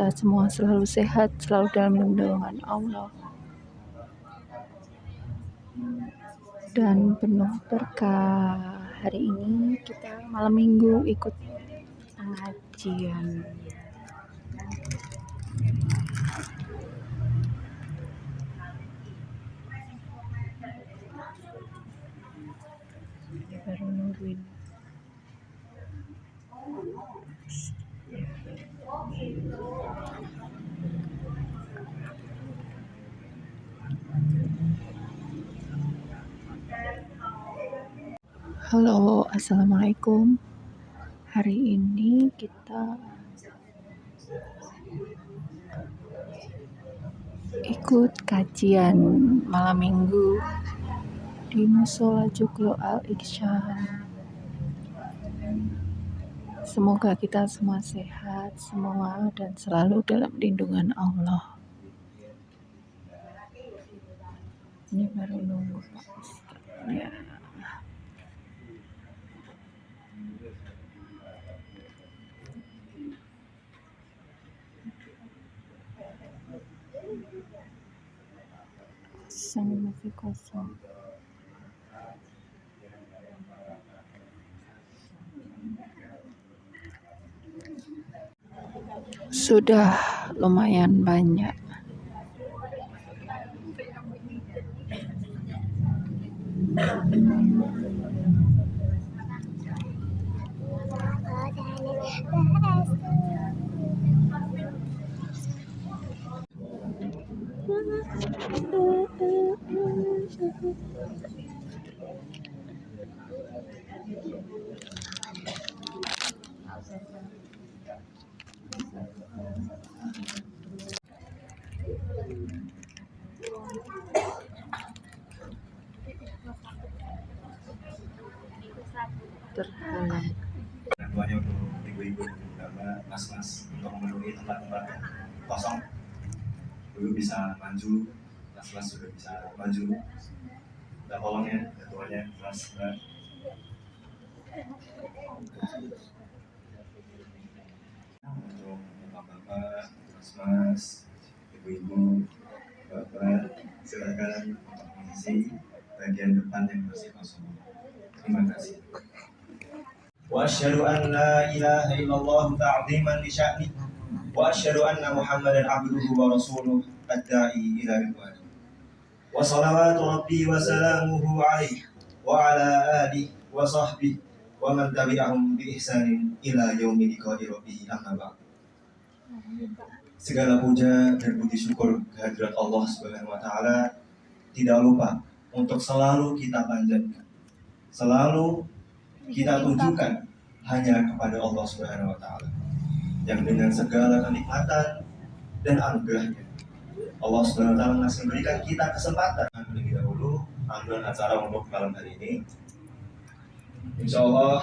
kita semua selalu sehat, selalu dalam lindungan Allah, dan penuh berkah. Hari ini kita malam minggu ikut pengajian. Baru nungguin. Halo, assalamualaikum. Hari ini kita ikut kajian malam minggu di Musola Joglo Al-Ikhsan. Semoga kita semua sehat semua dan selalu dalam lindungan Allah. Ini baru nunggu Pak Ustadz ya. Masih kosong. Sudah lumayan banyak. Terhalang. Bantuannya untuk ibu-ibu dan mas-mas untuk memenuhi tempat-tempat kosong. Dulu bisa maju, mas-mas sudah bisa maju. Kita tolong ya, ketuanya, mas. Untuk bapak-bapak, mas-mas, ibu-ibu, bapak, silakan untuk mengisi bagian depan yang masih kosong. Terima kasih. وأشهد أن لا إله إلا الله تعظيما لشأنه وأشهد أن محمدا عبده ورسوله الداعي إلى رضوانه وصلوات ربي وسلامه عليه وعلى آله وصحبه ومن تبعهم بإحسان إلى يوم لقاء ربه أما بعد. Segala puja dan puji syukur kehadirat Allah Subhanahu wa Ta'ala, tidak lupa untuk selalu kita panjatkan, selalu kita tunjukkan hanya kepada Allah Subhanahu wa Ta'ala yang dengan segala kenikmatan dan anugerahnya Allah Subhanahu wa Ta'ala masih memberikan kita kesempatan. Lebih dahulu panduan acara untuk malam hari ini, insya Allah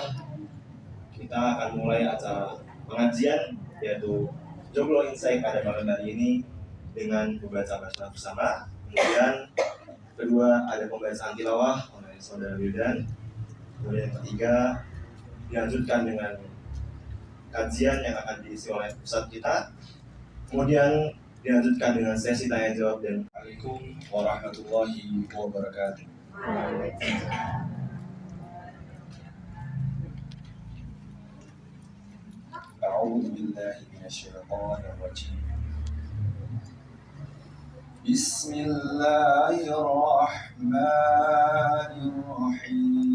kita akan mulai acara pengajian yaitu Joglo Insight pada malam hari ini dengan membaca basmalah bersama. Kemudian kedua ada pembacaan tilawah oleh Saudara Wildan. Kemudian yang ketiga dilanjutkan dengan kajian yang akan diisi oleh pusat kita. Kemudian dilanjutkan dengan sesi tanya jawab dan Assalamualaikum warahmatullahi wabarakatuh. A'udzu billahi minasyaitonir rajim. Bismillahirrahmanirrahim.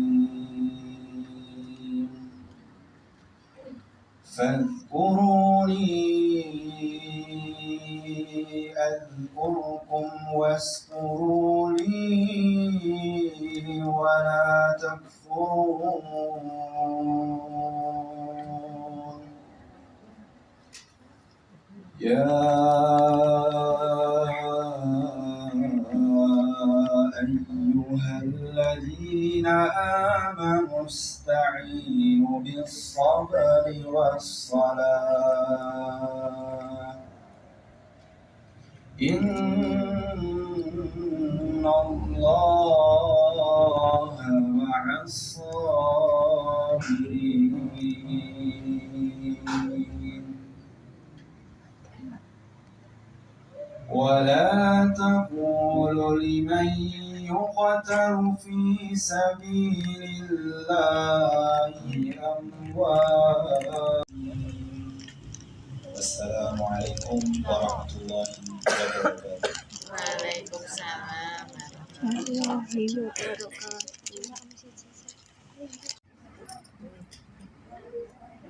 فاذكروني أذكركم واشكروا لي ولا تكفرون. يا أيها الذين آمنوا استعينوا بالصبر والصلاة إن الله مع الصابرين. ولا تقولوا لمن يقتل في سبيل الله أموات. السلام عليكم ورحمة الله وبركاته. Waalaikumsalam. Warahmatullahi wabarakatuh.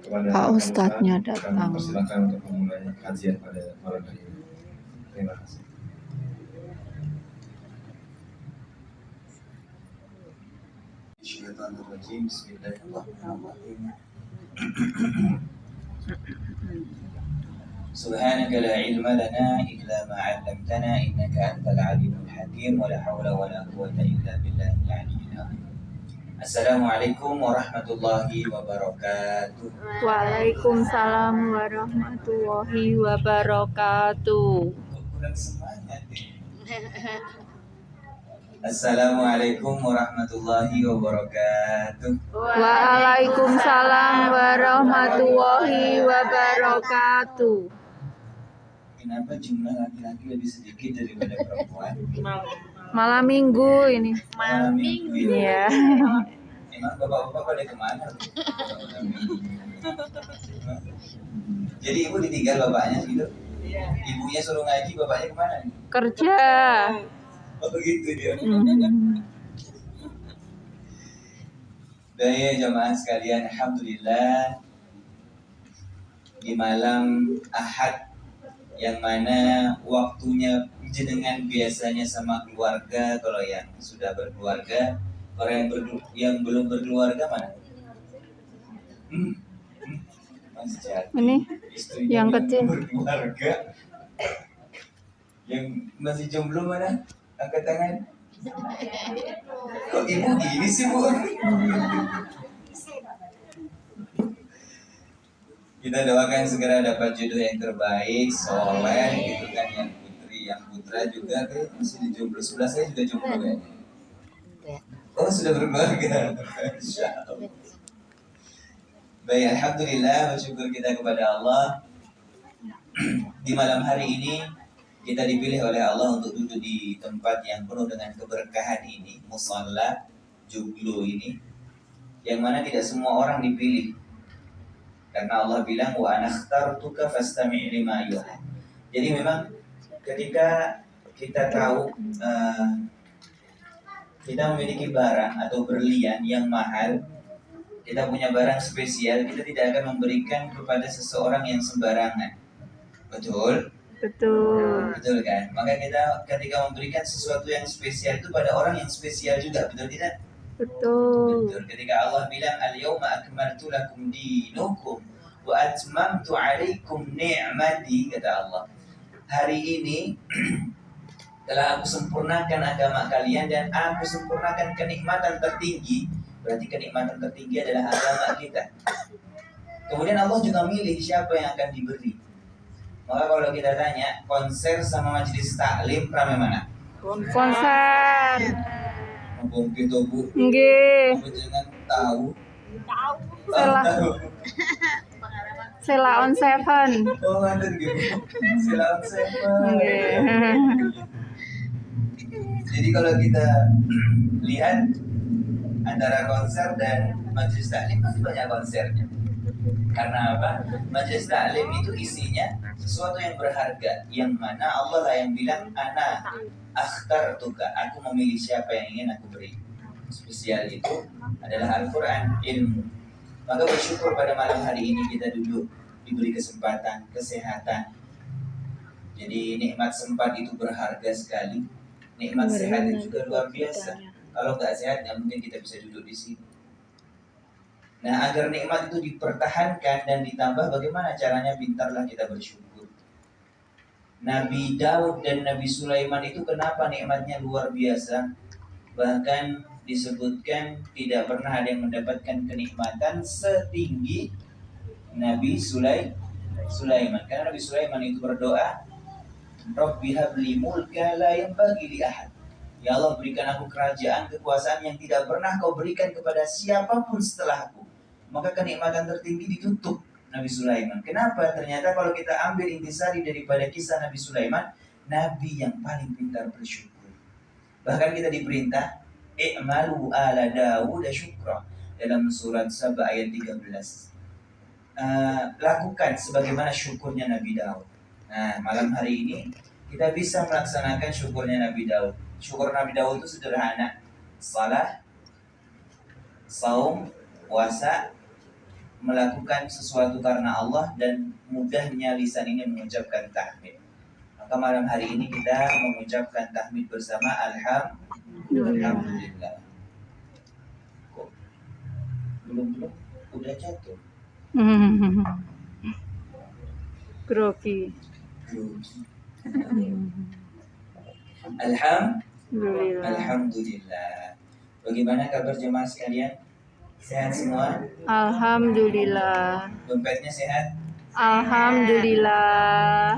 Kepada Pak Ustadznya kami datang. persilakan untuk memulai kajian pada malam hari ini. Terima kasih. Bismillahirrahmanirrahim. Bismillahirrahmanirrahim. سبحانك لا علم لنا إلا ما علمتنا إنك أنت العليم الحكيم ولا حول ولا قوة إلا بالله العلي العظيم. السلام عليكم ورحمة الله وبركاته. Waalaikumsalam warahmatullahi wabarakatuh. Kurang semangat ya. Assalamualaikum warahmatullahi wabarakatuh. Waalaikumsalam warahmatullahi wabarakatuh. Kenapa jumlah laki-laki lebih sedikit daripada perempuan? Malam minggu ini. Malam minggu Iya. Emang bapak-bapak pada kemana? Jadi ibu ditinggal bapaknya gitu? Ibunya suruh ngaji, bapaknya kemana? Kerja. Oh begitu dia. Baik jamaah sekalian, alhamdulillah di malam Ahad yang mana waktunya jenengan biasanya sama keluarga, kalau yang sudah berkeluarga, orang yang belum berkeluarga mana? Mas Jati, Ini istrinya yang kecil. berkeluarga, yang masih jomblo mana? Angkat tangan. Kok ibu gini sih bu? Kita doakan segera dapat jodoh yang terbaik, soleh gitu kan, yang putri, yang putra juga kayak masih di jomblo. Sebelah saya juga jomblo kayaknya. Oh sudah berkeluarga. Insya Allah. Baik, alhamdulillah, bersyukur kita kepada Allah. Di malam hari ini kita dipilih oleh Allah untuk duduk di tempat yang penuh dengan keberkahan ini, musalla joglo ini, yang mana tidak semua orang dipilih. Karena Allah bilang wa anakhtartuka fastami' lima yuha. Jadi memang ketika kita tahu kita memiliki barang atau berlian yang mahal, kita punya barang spesial, kita tidak akan memberikan kepada seseorang yang sembarangan. Betul? Betul. Betul kan? Maka kita ketika memberikan sesuatu yang spesial itu pada orang yang spesial juga, betul tidak? Betul. Betul. Ketika Allah bilang al-yawma akmaltu lakum dinukum wa atmamtu 'alaikum ni'mati, kata Allah, hari ini telah aku sempurnakan agama kalian dan aku sempurnakan kenikmatan tertinggi. Berarti kenikmatan tertinggi adalah agama kita. Kemudian Allah juga milih siapa yang akan diberi. Maka kalau kita tanya, konser sama majelis taklim rame mana? Konser. Mumpung kita bu, Nggih. jangan tahu. Sela on Seven. Oh ada gitu. Silakan saya. Nggih. Jadi kalau kita lihat antara konser dan majelis taklim pasti banyak konsernya. Karena apa? Majelis taklim itu isinya sesuatu yang berharga, yang mana Allah lah yang bilang ana akhtartuka, aku memilih siapa yang ingin aku beri. Spesial itu adalah Al-Quran, ilmu. Maka bersyukur pada malam hari ini kita duduk diberi kesempatan, kesehatan. Jadi nikmat sempat itu berharga sekali. Nikmat sehat itu juga luar biasa. Kalau nggak sehat, nggak mungkin kita bisa duduk di sini. Nah, agar nikmat itu dipertahankan dan ditambah, bagaimana caranya? Pintarlah kita bersyukur. Nabi Daud dan Nabi Sulaiman itu kenapa nikmatnya luar biasa? Bahkan disebutkan tidak pernah ada yang mendapatkan kenikmatan setinggi Nabi Sulaiman. Karena Nabi Sulaiman itu berdoa, Rabbi habli mulka la yanbaghi li ahad. Ya Allah, berikan aku kerajaan, kekuasaan yang tidak pernah kau berikan kepada siapapun setelahku. Maka kenikmatan tertinggi ditutup Nabi Sulaiman. Kenapa? Ternyata kalau kita ambil intisari daripada kisah Nabi Sulaiman, nabi yang paling pintar bersyukur. Bahkan kita diperintah i'malu ala Dawud syukra dalam surat Saba ayat 13. Lakukan sebagaimana syukurnya Nabi Daud. Nah, malam hari ini kita bisa melaksanakan syukurnya Nabi Daud. Syukur Nabi Daud itu sederhana. Salat, saum, puasa, melakukan sesuatu karena Allah, dan mudahnya lisan ini mengucapkan tahmid. Maka malam hari ini kita mengucapkan tahmid bersama Alhamdulillah. Kok belum udah jatuh? Grogi. Alhamdulillah. Bagaimana kabar jemaah sekalian? Sehat semua? Alhamdulillah. Dompetnya sehat? Alhamdulillah.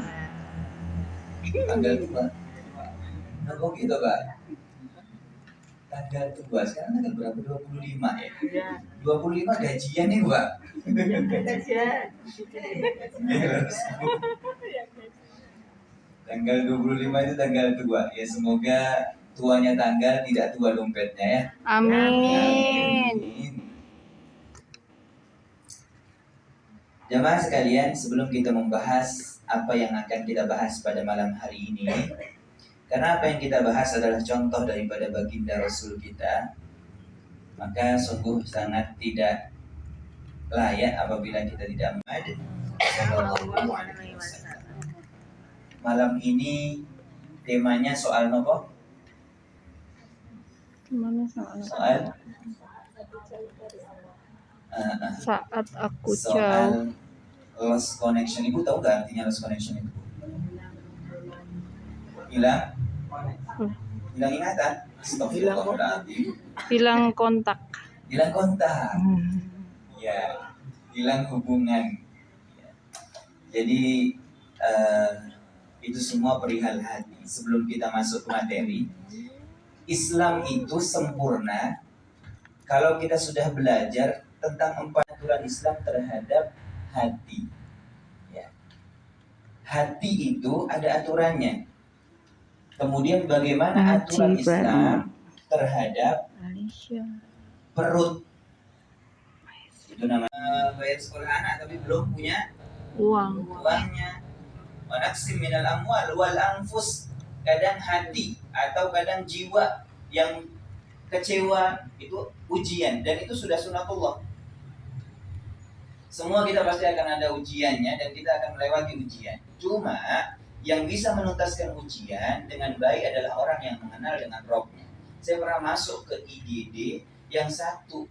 Tanggal 2. Nah, kok gitu, Pak? Tanggal 2, sekarang tanggal berapa? 25 ya? 25 gajian nih, Pak? Tanggal 25 itu tanggal 2. Ya, semoga tuanya tanggal tidak tua dompetnya ya. Amin. Jemaah sekalian, sebelum kita membahas apa yang akan kita bahas pada malam hari ini, karena apa yang kita bahas adalah contoh daripada baginda Rasul kita, maka sungguh sangat tidak layak apabila kita tidak Muhammad sallallahu alaihi wasallam. Malam ini temanya soal nopo? Gimana soal? Saat aku jauh. Soal lost connection. Ibu tahu nggak artinya lost connection itu? Hilang ingatan. Astagfirullahaladzim. Hilang kontak. Hilang kontak. Ya, hilang hubungan. Ya. Jadi itu semua perihal hati. Sebelum kita masuk ke materi, Islam itu sempurna kalau kita sudah belajar tentang 4 aturan Islam terhadap hati. Ya. Hati itu ada aturannya. Kemudian bagaimana aturan Islam terhadap perut. Itu namanya bayar sekolah anak tapi belum punya uangnya. Wanaksim minal amwal wal anfus. Kadang hati atau kadang jiwa yang kecewa itu ujian, dan itu sudah sunatullah. Semua kita pasti akan ada ujiannya dan kita akan melewati ujian. Cuma yang bisa menuntaskan ujian dengan baik adalah orang yang mengenal dengan Rabbnya. Saya pernah masuk ke IGD yang satu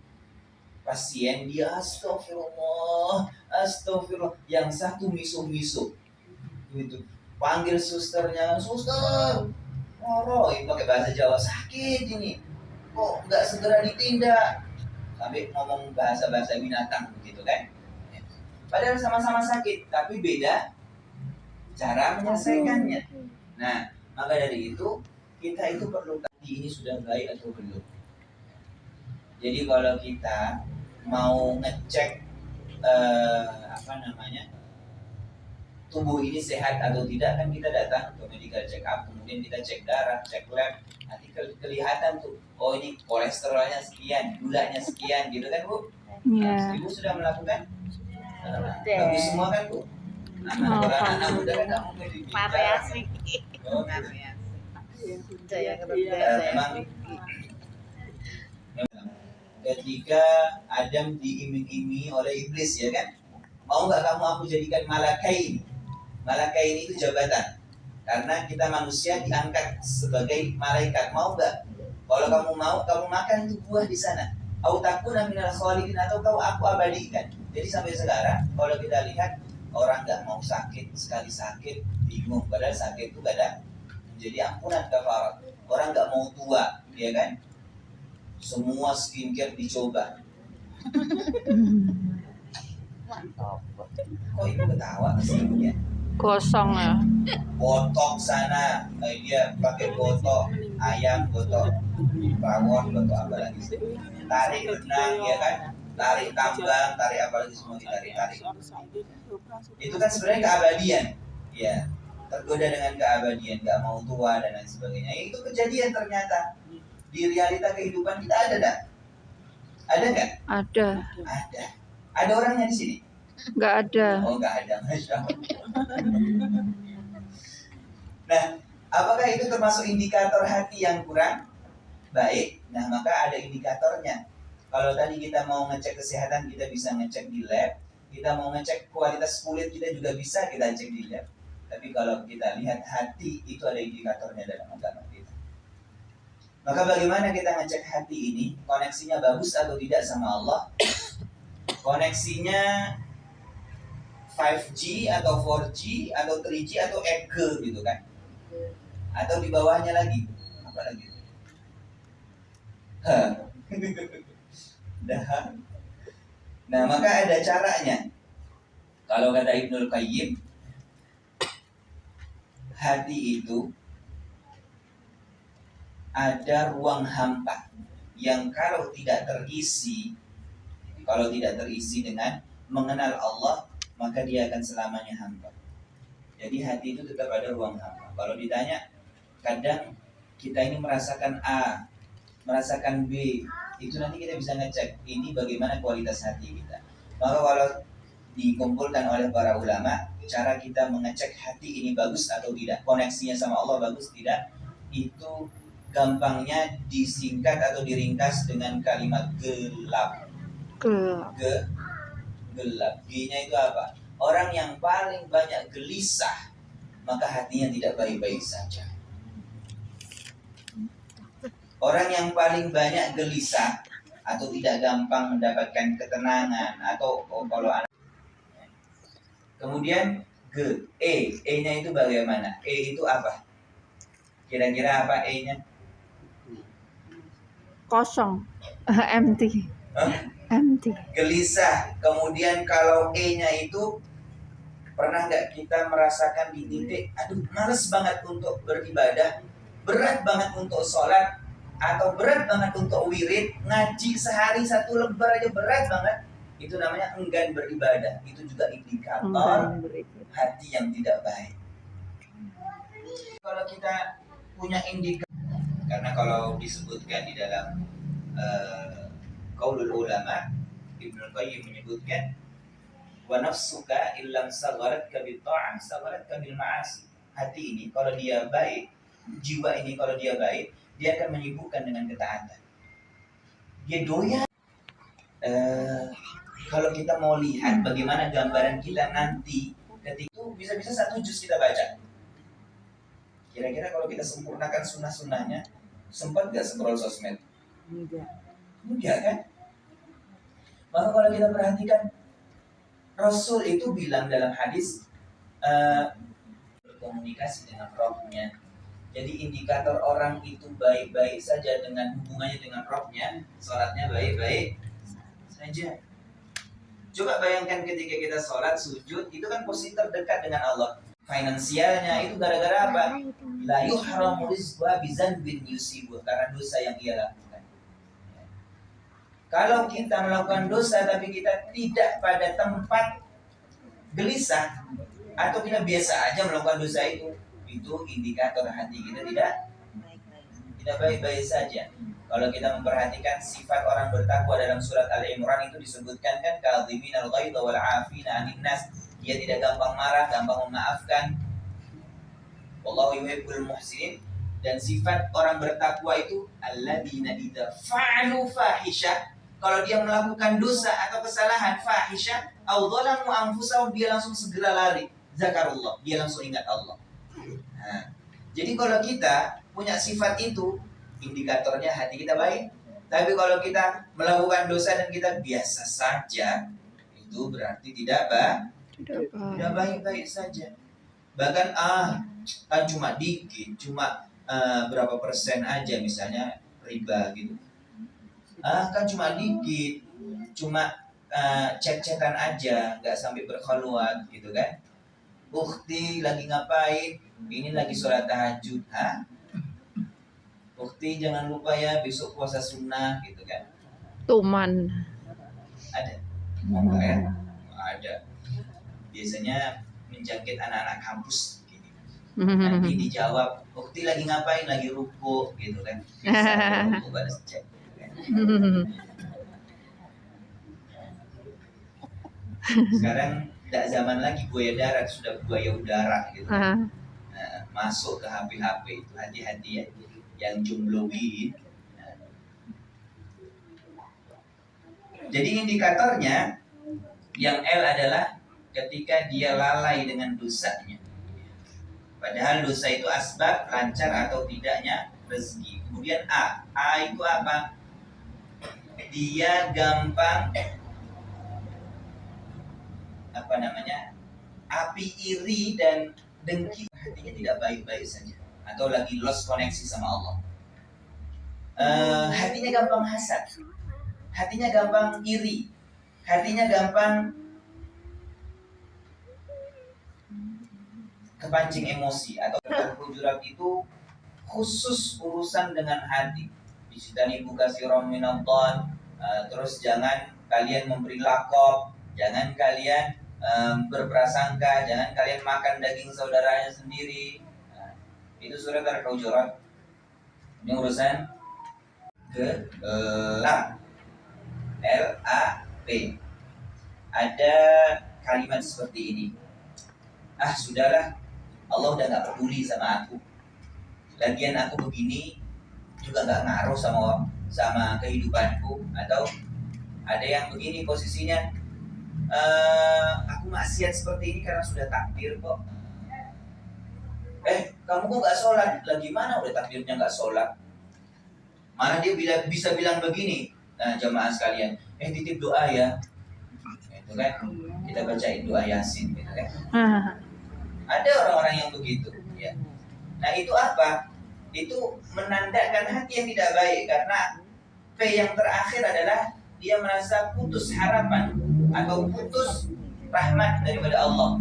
pasien dia astagfirullah, yang satu misuh-misuh. Itu panggil susternya, suster, ngoroy pakai bahasa Jawa, sakit ini, kok nggak segera ditindak, sampai ngomong bahasa binatang begitu kan? Padahal sama-sama sakit, tapi beda cara menyelesaikannya. Nah, maka dari itu kita itu perlu tadi ini sudah baik atau belum. Jadi kalau kita mau ngecek tubuh ini sehat atau tidak, kan kita datang ke medical check up, kemudian kita cek darah, cek lab, nanti kelihatan tuh, oh ini kolesterolnya sekian, gulanya sekian, gitu kan Bu? Iya. Ibu sudah melakukan? Bagus semua kan Bu? Anak muda kan nggak mungkin dipikir. Variasi. Memang ketika Adam diiming-imingi oleh iblis, ya kan? Mau nggak kamu aku jadikan malakain? Malakain itu jabatan. Karena kita manusia diangkat sebagai malaikat. Mau nggak? Kalau kamu mau, kamu makan itu buah di sana. Au takuna minal khalidin, atau kau aku abadikan. Jadi sampai sekarang kalau kita lihat orang nggak mau sakit, sekali sakit bingung. Padahal sakit itu kadang menjadi ampunan kafarat. Orang nggak mau tua, ya kan? Semua skincare dicoba. Kok ibu ketawa sih ya? Kosong ya. Botok sana, dia pakai botok ayam, botok bawon, botok apa lagi? Tarik benang, ya kan? Tarik tambang, tarik apa lagi, semua ditarik-tarik. Itu kan sebenarnya keabadian, ya. tergoda dengan keabadian, nggak mau tua dan lain sebagainya. Itu kejadian ternyata di realita kehidupan kita ada dah. Ada nggak? Ada. Ada. Ada orangnya di sini? Nggak ada. Oh, nggak ada, Masya Allah. Nah, apakah itu termasuk indikator hati yang kurang baik? Nah, maka ada indikatornya. Kalau tadi kita mau ngecek kesehatan, kita bisa ngecek di lab. Kita mau ngecek kualitas kulit, kita juga bisa kita cek di lab. Tapi kalau kita lihat hati, itu ada indikatornya dalam agama kita. Maka bagaimana kita ngecek hati ini? Koneksinya bagus atau tidak sama Allah? Koneksinya 5G atau 4G atau 3G atau 8G gitu kan? Atau di bawahnya lagi? Apa lagi? Nah, maka ada caranya. Kalau kata Ibnul Qayyim, hati itu ada ruang hampa yang kalau tidak terisi dengan mengenal Allah, maka dia akan selamanya hampa. Jadi hati itu tetap ada ruang hampa. Kalau ditanya, kadang kita ini merasakan A, merasakan B, itu nanti kita bisa ngecek ini bagaimana kualitas hati kita. Maka kalau dikumpulkan oleh para ulama, cara kita mengecek hati ini bagus atau tidak, koneksinya sama Allah bagus tidak, itu gampangnya disingkat atau diringkas dengan kalimat gelap. Gelap. G-nya itu apa? Orang yang paling banyak gelisah, maka hatinya tidak baik-baik saja. Orang yang paling banyak gelisah atau tidak gampang mendapatkan ketenangan atau kalau kemudian E-nya itu bagaimana? E itu apa? Kira-kira apa E-nya? Kosong. Empty. Empty. Gelisah. Kemudian kalau E-nya itu, pernah nggak kita merasakan di titik, aduh males banget untuk beribadah, berat banget untuk sholat, atau berat banget untuk wirid, ngaji sehari 1 lembar aja berat banget, itu namanya enggan beribadah. Itu juga indikator hati yang tidak baik. Kalau kita punya indikator, karena kalau disebutkan di dalam qaulul ulama, Ibnul Qayyim menyebutkan, wa nafsuka illam sagharatka bi ta'ah sagharatka bil ma'asi. Hati ini kalau dia baik, jiwa ini kalau dia baik, dia akan menyibukkan dengan ketaatan. Dia doyan. Kalau kita mau lihat bagaimana gambaran kita nanti ketika itu bisa-bisa 1 juz kita baca. Kira-kira kalau kita sempurnakan sunnah-sunnahnya, sempat gak scroll sosmed? Enggak kan? Maka kalau kita perhatikan, Rasul itu bilang dalam hadis, berkomunikasi dengan Rohnya. Jadi indikator orang itu baik-baik saja dengan hubungannya dengan Rohnya, sholatnya baik-baik saja. Coba bayangkan ketika kita sholat, sujud, itu kan posisi terdekat dengan Allah. Finansialnya itu gara-gara apa? La yuhramu rizqa bizanbin yusibuh, karena dosa yang ia lakukan. Kalau kita melakukan dosa tapi kita tidak pada tempat gelisah, atau kita biasa aja melakukan dosa itu indikator hati kita tidak baik-baik saja. Kalau kita memperhatikan sifat orang bertakwa dalam surat Al-Imran itu disebutkan kan, kadhiminal ghaidha wal 'afina 'anil nas. Dia tidak gampang marah, gampang memaafkan. Wallahu yuhibbul muhsinin. Dan sifat orang bertakwa itu alladzina idza fa'alu fahisha, kalau dia melakukan dosa atau kesalahan fahisha, au dzalamu anfusahum, dia langsung segera lari, zakarullah, dia langsung ingat Allah. Nah, jadi kalau kita punya sifat itu, indikatornya hati kita baik. Tapi kalau kita melakukan dosa dan kita biasa saja, itu berarti tidak baik-baik saja. Bahkan kan cuma dikit, cuma berapa persen aja misalnya riba gitu. Kan cuma dikit, cuma chat-chatan aja, nggak sampai berkhaluat gitu kan. Ukti lagi ngapain? Ini lagi sholat tahajud. Ukti jangan lupa ya besok puasa sunnah gitu kan. Tuman. Ada? Enggak ya? Ada. Biasanya menjangkit anak-anak kampus gini. Nanti dijawab, Ukti lagi ngapain? Lagi ruku gitu kan. Bisa ruku balas chat. Sekarang tidak zaman lagi buaya darat, sudah buaya udara gitu. Nah, masuk ke HP-HP itu hati-hati ya, yang jombloin. Nah, jadi indikatornya yang L adalah ketika dia lalai dengan dosanya. Padahal dosa itu asbab lancar atau tidaknya rezeki. Kemudian A itu apa? Dia gampang api iri dan dengki, hatinya tidak baik-baik saja, atau lagi lost koneksi sama Allah. Hatinya gampang hasad, hatinya gampang iri, hatinya gampang kepancing emosi. Atau Hujurat itu khusus urusan dengan hati. Bijtanibu katsiran minadh-dhann, terus jangan kalian memberi lakop, jangan kalian berprasangka, jangan kalian makan daging saudaranya sendiri. Itu surat Al-Hujurat. Ini urusan gelap. LAP. Ada kalimat seperti ini. Sudahlah, Allah udah gak peduli sama aku. Lagian aku begini juga gak ngaruh sama kehidupanku. Atau ada yang begini posisinya, aku maksiat seperti ini karena sudah takdir kok. Kamu kok gak sholat? Lah gimana udah takdirnya gak sholat? Mana dia bisa bilang begini. Nah jamaah sekalian, titip doa ya. Itu kan, kita bacain doa Yasin gitu kan. Ada orang-orang yang begitu ya. Nah itu apa? Itu menandakan hati yang tidak baik. Karena P yang terakhir adalah dia merasa putus harapan atau putus rahmat daripada Allah.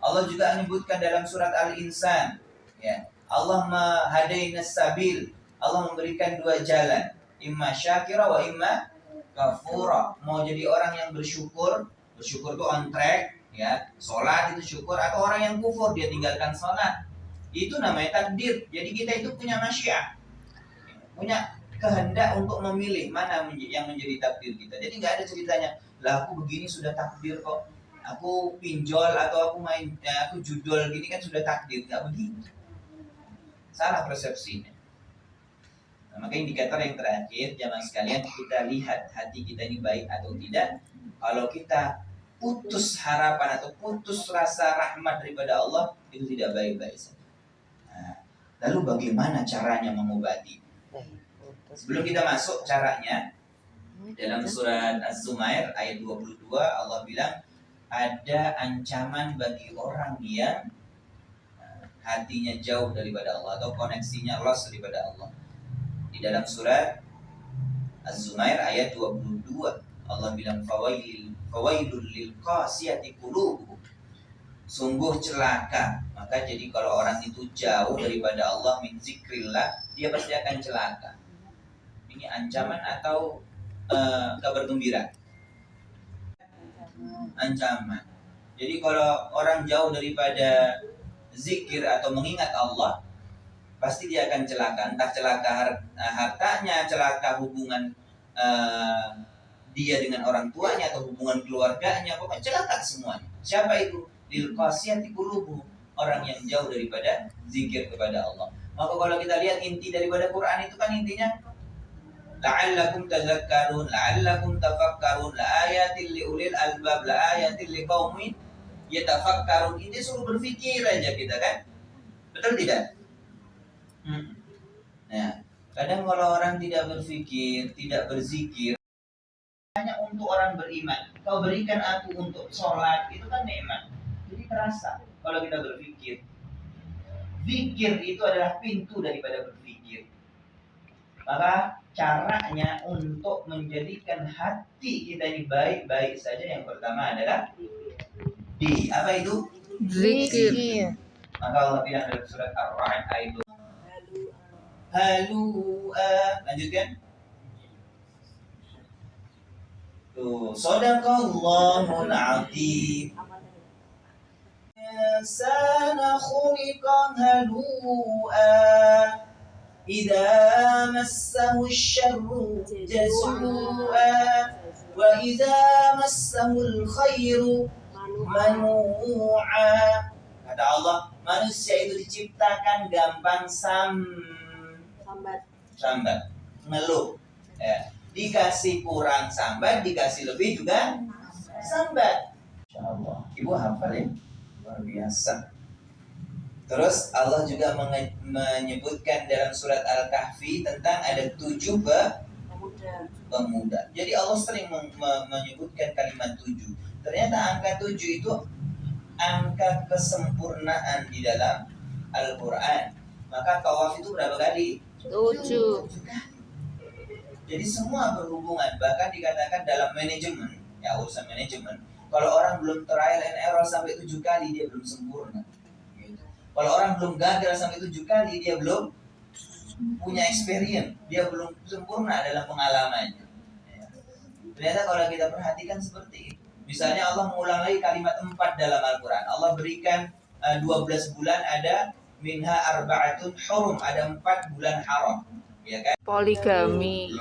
Allah juga menyebutkan dalam surat Al-Insan, ya, Allah mahadainas sabil, Allah memberikan dua jalan, imma syakira wa imma kafura. Mau jadi orang yang bersyukur itu on track, ya, sholat itu syukur, atau orang yang kufur, dia tinggalkan sholat. Itu namanya takdir. Jadi kita itu punya masyiah, punya kehendak untuk memilih mana yang menjadi takdir kita. Jadi nggak ada ceritanya, lah aku begini sudah takdir kok, aku pinjol atau aku main, aku judul gini kan sudah takdir. Nggak begitu, salah persepsinya. Nah, maka indikator yang terakhir jamaah sekalian, kita lihat hati kita ini baik atau tidak. Kalau kita putus harapan atau putus rasa rahmat daripada Allah, itu tidak baik-baik saja. Nah, lalu bagaimana caranya mengobati? Sebelum kita masuk caranya, dalam surat Az-Zumair ayat 22 Allah bilang ada ancaman bagi orang yang hatinya jauh daripada Allah atau koneksinya lost daripada Allah. Di dalam surat Az-Zumair ayat 22 Allah bilang fawailul lil qasiyati qulubuhum. Sungguh celaka. Maka jadi kalau orang itu jauh daripada Allah, min zikrillah, dia pasti akan celaka. Ini ancaman atau kabar gembira? Ancaman. Jadi kalau orang jauh daripada zikir atau mengingat Allah, pasti dia akan celaka. Entah celaka hartanya, celaka hubungan dia dengan orang tuanya atau hubungan keluarganya, pokoknya celaka semuanya. Siapa itu? Lil qasiyati qulubuhum, orang yang jauh daripada zikir kepada Allah. Maka kalau kita lihat inti daripada Quran itu kan intinya la'allakum tazakkarun, la'allakum tafakkarun, la'ayatil liulil albab, la'ayatil liqaumin yatafakkarun. Ini suruh berpikir aja kita kan. Betul tidak? Nah, kadang kalau orang tidak berpikir, tidak berzikir, hanya untuk orang beriman. Kau berikan aku untuk sholat, itu kan nikmat. Jadi terasa kalau kita berpikir. Zikir itu adalah pintu daripada berpikir. Maka caranya untuk menjadikan hati kita ini baik-baik saja, yang pertama adalah apa itu? Zikir. Maka Allah bilang dalam surat Ar-Ra'd ayat 2. Lanjutkan. Tuh, shadaqallahul azim. الإنسان خلق هلوعا إذا مسه الشر جزوعا وإذا مسه الخير manu'a. Kata Allah, manusia itu diciptakan gampang sambat, ngeluh. Ya. Dikasih kurang sambat, dikasih lebih juga sambat. Insya Allah. Ibu hafal ya? Luar biasa. Terus Allah juga menyebutkan dalam surat Al-Kahfi tentang ada 7 pemuda. Jadi Allah sering menyebutkan kalimat 7. Ternyata angka 7 itu angka kesempurnaan di dalam Al-Quran. Maka tawaf itu berapa kali? 7. Jadi semua berhubungan. Bahkan dikatakan dalam manajemen, ya urusan manajemen, kalau orang belum trial and error sampai 7 kali, dia belum sempurna. Gitu. Kalau orang belum gagal sampai 7 kali, dia belum punya experience, dia belum sempurna dalam pengalamannya. Ya. Ternyata kalau kita perhatikan seperti itu. Misalnya Allah mengulang lagi kalimat 4 dalam Al-Quran. Allah berikan 12 bulan, ada minha arba'atun hurum, ada 4 bulan haram. Ya kan? Poligami.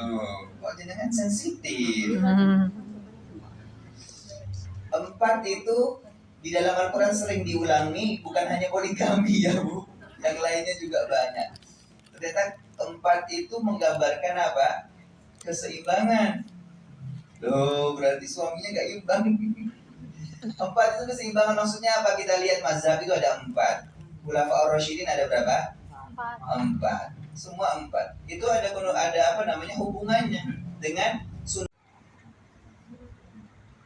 Kok jenengan sensitif. 4 itu di dalam Al-Quran sering diulangi, bukan hanya poligami ya Bu. Yang lainnya juga banyak. Ternyata 4 itu menggambarkan apa? Keseimbangan. Loh, berarti suaminya gak imbang. 4 itu keseimbangan, maksudnya apa? Kita lihat mazhab itu ada 4. Khulafaur Rasyidin ada berapa? 4. Semua 4. Itu ada apa namanya hubungannya dengan sunnah.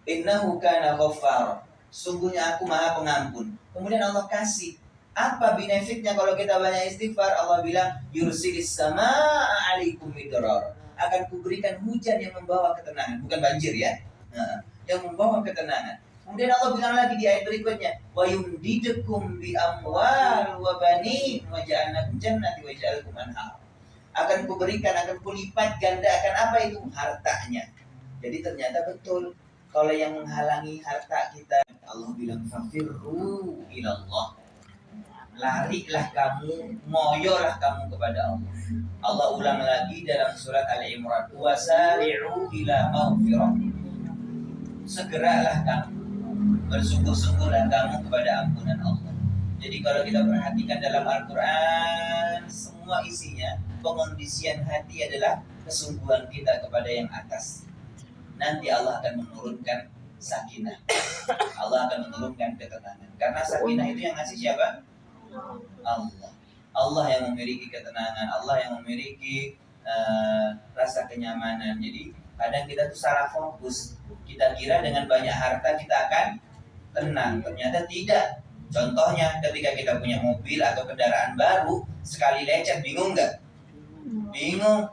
Innahu kana ghaffar. Sungguhnya aku Maha Pengampun. Kemudian Allah kasih apa benefitnya kalau kita banyak istighfar? Allah bilang yursilis samaa 'alaikum midrar. Akan kuberikan hujan yang membawa ketenangan, bukan banjir ya, yang membawa ketenangan. Kemudian Allah bilang lagi di ayat berikutnya, wa yumdidukum bi amwal wa banin wa ja'alnakum jannati wa ja'alkum anhar. Akan kuberikan, akan kulipat gandakan apa itu? Hartanya. Jadi ternyata betul, kalau yang menghalangi harta kita, Allah bilang fafirru ilallah. Larilah kamu, moyolah kamu kepada Allah. Allah ulang lagi dalam surat Al-Imran, wasari'u ila maghfirah. Segeralah kamu, bersungguh-sungguhlah kamu kepada ampunan Allah. Jadi kalau kita perhatikan dalam Al-Quran, semua isinya pengondisian hati adalah kesungguhan kita kepada yang atas. Nanti Allah akan menurunkan sakinah. Allah akan menurunkan ketenangan. Karena sakinah itu yang ngasih siapa? Allah. Allah yang memiliki ketenangan, Allah yang memiliki rasa kenyamanan. Jadi kadang kita tuh salah fokus. Kita kira dengan banyak harta kita akan tenang. Ternyata tidak. Contohnya ketika kita punya mobil atau kendaraan baru, sekali lecet bingung nggak? Bingung.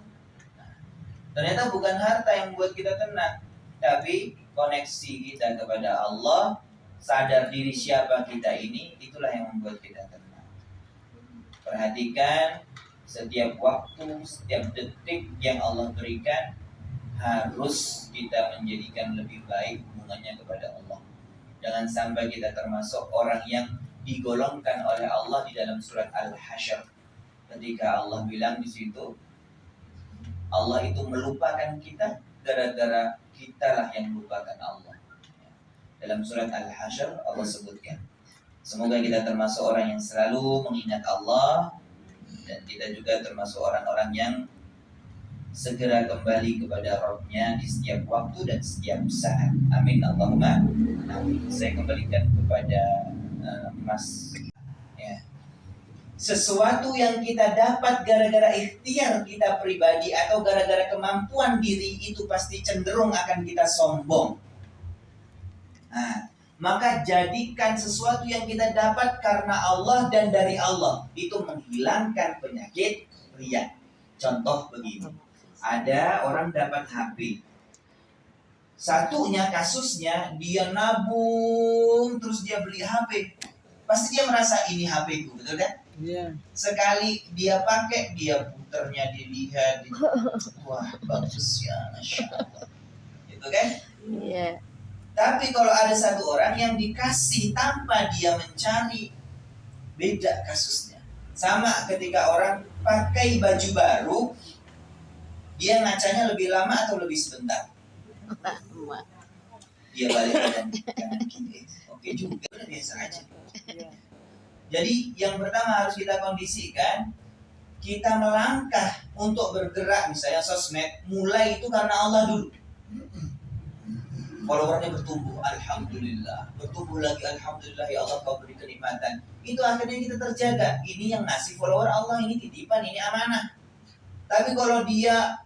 Ternyata bukan harta yang membuat kita tenang, tapi koneksi kita kepada Allah, sadar diri siapa kita ini, itulah yang membuat kita tenang. Perhatikan setiap waktu, setiap detik yang Allah berikan harus kita menjadikan lebih baik hubungannya kepada Allah. Jangan sampai kita termasuk orang yang digolongkan oleh Allah di dalam surat Al-Hasyr. Ketika Allah bilang di situ, Allah itu melupakan kita gara-gara kitalah yang melupakan Allah. Dalam surat Al-Hasyr Allah sebutkan. Semoga kita termasuk orang yang selalu mengingat Allah, dan kita juga termasuk orang-orang yang segera kembali kepada Rabb-Nya di setiap waktu dan setiap saat. Amin Allahumma amin. Saya kembalikan kepada Mas. Ya. Sesuatu yang kita dapat gara-gara ikhtiar kita pribadi atau gara-gara kemampuan diri itu pasti cenderung akan kita sombong. Nah, maka jadikan sesuatu yang kita dapat karena Allah dan dari Allah itu menghilangkan penyakit riya. Contoh begini, ada orang dapat HP. Satunya kasusnya dia nabung terus dia beli HP. Pasti dia merasa ini HP ku, betul kan? Iya. Sekali dia pakai, dia puternya dilihat, wah bagus ya, Masya Allah. Gitu kan? Iya. Tapi kalau ada satu orang yang dikasih tanpa dia mencari, beda kasusnya. Sama ketika orang pakai baju baru, dia ngacanya lebih lama atau lebih sebentar? Lama. Dia balik kanan kiri. Oke juga, biasa aja. Jadi yang pertama harus kita kondisikan, kita melangkah untuk bergerak, misalnya sosmed, mulai itu karena Allah dulu. Followernya bertumbuh, alhamdulillah. Bertumbuh lagi, alhamdulillah, ya Allah kau beri kenikmatan. Itu akhirnya kita terjaga. Ini yang ngasih follower Allah, ini titipan, ini amanah. Tapi kalau dia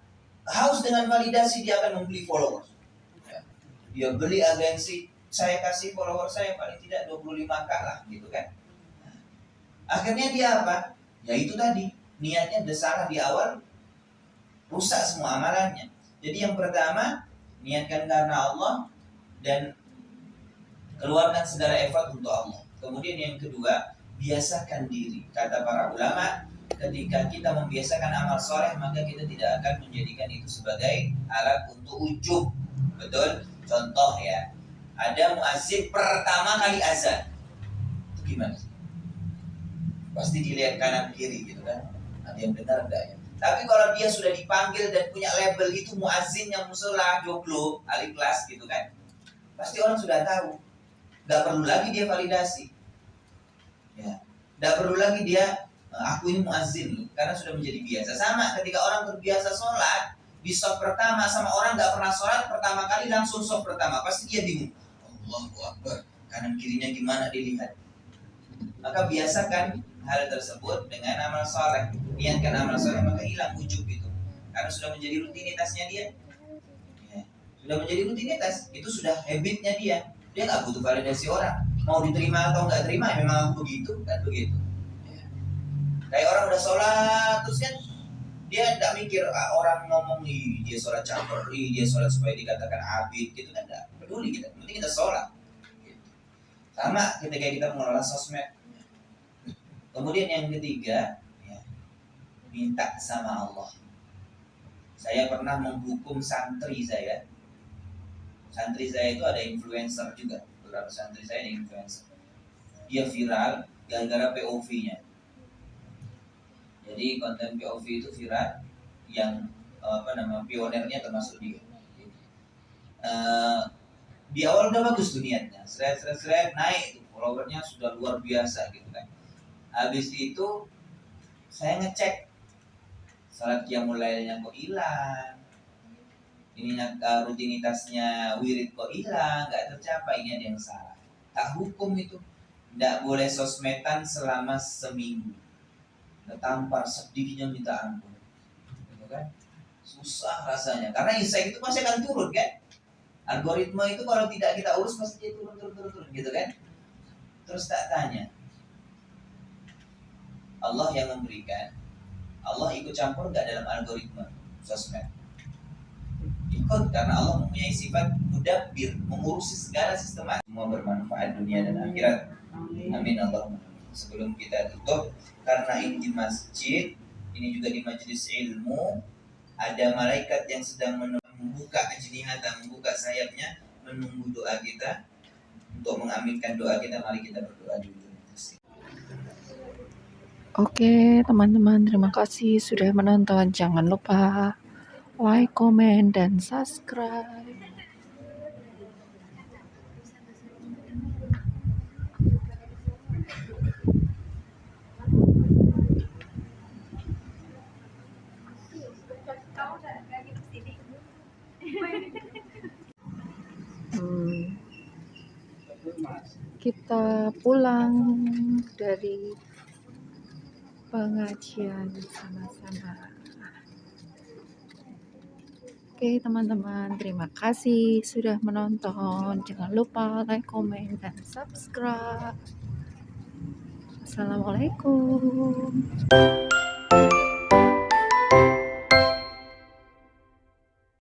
haus dengan validasi, dia akan membeli follower. Dia beli agensi, saya kasih follower saya paling tidak 25k lah, gitu kan. Akhirnya dia apa? Ya itu tadi, niatnya udah salah di awal, rusak semua amalannya. Jadi yang pertama, niatkan karena Allah dan keluarkan segala effort untuk Allah. Kemudian yang kedua, biasakan diri. Kata para ulama, ketika kita membiasakan amal soleh, maka kita tidak akan menjadikan itu sebagai alat untuk ujub. Betul? Contoh ya, ada muazzin pertama kali azan, itu gimana? Pasti dilihat kanan kiri gitu kan, ada yang dengar enggak ya? Tapi kalau dia sudah dipanggil dan punya label itu muazzin yang musola, joglo, ahli kelas gitu kan, pasti orang sudah tahu. Nggak perlu lagi dia validasi, ya, nggak perlu lagi dia aku ini muazzin, karena sudah menjadi biasa. Sama ketika orang terbiasa sholat di soft pertama sama orang nggak pernah sholat pertama kali langsung soft pertama, pasti dia bingung. Allahu Akbar, kanan kirinya gimana dilihat. Maka biasakan hal tersebut dengan amal soleh. Niatkan amal soleh, maka hilang ujub itu. Karena sudah menjadi rutinitasnya dia. Ya, sudah menjadi rutinitas, itu sudah habitnya dia. Dia nggak butuh validasi orang. Mau diterima atau nggak terima, ya memang aku begitu, kan begitu. Ya. Kayak orang udah sholat, terus kan dia nggak mikir orang ngomong nih dia sholat campur, dia sholat supaya dikatakan abid, gitu kan nggak peduli kita. Penting kita sholat. Sama ketika kita mengelola sosmed. Kemudian yang ketiga, ya, minta sama Allah. Saya pernah menghukum santri saya. Santri saya itu ada influencer juga. Beberapa santri saya ada influencer. Dia viral gara-gara POV-nya. Jadi konten POV itu viral, yang pionernya termasuk dia. Di awal udah bagus tuh niatnya, seret naik tuh, followernya sudah luar biasa gitu kan. Habis itu saya ngecek salat qiyamul lailnya kok hilang, ini rutinitasnya wirid kok hilang, nggak tercapai, ini ada yang salah. Tak hukum itu, nggak boleh sosmedan selama seminggu. Tampar sedihnya minta ampun, gitu kan? Susah rasanya, karena insight itu pasti akan turun kan? Algoritma itu kalau tidak kita urus pasti dia turun gitu kan? Terus tak tanya, Allah yang memberikan, Allah ikut campur nggak dalam algoritma sosmed? Ikut, karena Allah mempunyai sifat mudabbir, mengurusi segala sistem. Semua bermanfaat dunia dan akhirat. Amin Allahumma. Sebelum kita tutup, karena ini di masjid, ini juga di majelis ilmu, ada malaikat yang sedang membuka ajnihata, membuka sayapnya, menunggu doa kita. Untuk mengaminkan doa kita, mari kita berdoa dulu. Oke, teman-teman, terima kasih sudah menonton. Jangan lupa like, komen, dan subscribe. Kita pulang dari pengajian sama-sama. Oke teman-teman, terima kasih sudah menonton. Jangan lupa like, komen, dan subscribe. Assalamualaikum.